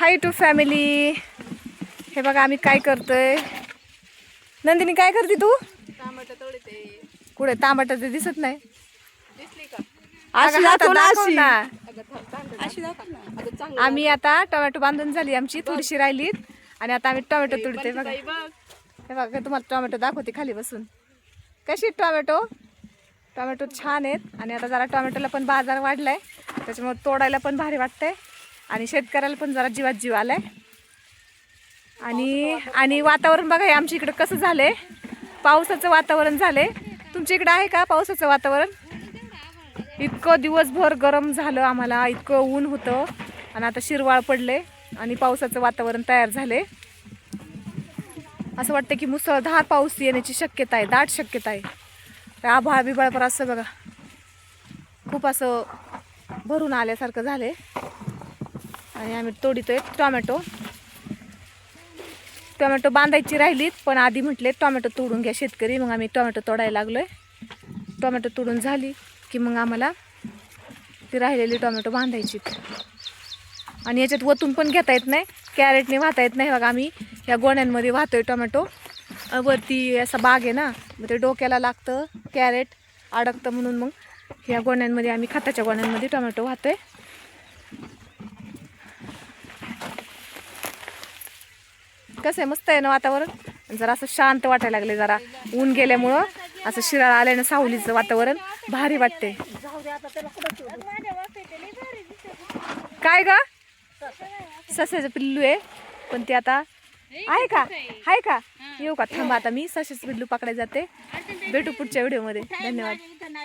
High to family. हे बघा आम्ही काय करतोय. नंदिनी काय करते तू? टमाटर तोडते. कुठे टमाटर ते दिसत नाही. दिसली का? अशी दाखव ना. अगं अशी दाखव ना. अगं चांगलं. आम्ही आता टोमॅटो बांधून झाली आमची, थोडीशी राहिलीत आणि आता आम्ही टोमॅटो तोडते. बघा हे बघा तुम्हाला टोमॅटो दाखवते खाली बसून. कशी टोमॅटो टोमॅटो छान आहेत आणि आता जरा टोमॅटोला पण बाजार वाढलाय, त्याच्यामुळे तोडायला पण भारी वाटतंय आणि शेतकऱ्याला पण जरा जीवात जीव आलाय. आणि वातावरण बघा हे आमच्या इकडे कसं झालंय, पावसाचं वातावरण झालंय. तुमच्या इकडे आहे का पावसाचं वातावरण? इतकं दिवसभर गरम झालं आम्हाला, इतकं ऊन होतं आणि आता शिरवाळ पडले आणि पावसाचं वातावरण तयार झाले. असं वाटतं की मुसळधार पाऊस येण्याची शक्यता आहे, दाट शक्यता आहे. आभाळ बिभाळ पर असं बघा खूप असं भरून आल्यासारखं झाले. आणि आम्ही तोडीतोय टोमॅटो. टोमॅटो बांधायची राहिलीत पण आधी म्हटले टोमॅटो तोडून घ्या शेतकरी, मग आम्ही टोमॅटो तोडायला लागलोय. टोमॅटो तोडून झाली की मग आम्हाला ती राहिलेली टोमॅटो बांधायची. आणि याच्यात वतून पण घेता येत नाही, कॅरेटने वाहता येत नाही. बघा आम्ही ह्या गोण्यांमध्ये वाहतोय टोमॅटो. वरती असा बाग आहे ना, मग ते डोक्याला लागतं, कॅरेट अडकतं, म्हणून मग ह्या गोण्यांमध्ये आम्ही खताच्या गोण्यांमध्ये टोमॅटो वाहतोय. कसं आहे, मस्त आहे ना वातावरण. जरा असं शांत वाटायला लागले, जरा ऊन गेल्यामुळं असं शिराळा आल्यानं सावलीचं वातावरण भारी वाटते. काय ग? सस्याचं पिल्लू आहे पण ते आता आहे का? आहे का? येऊ का? थांबा आता मी सस्याचं पिल्लू पकडायला जाते. भेटू पुढच्या व्हिडिओमध्ये. धन्यवाद.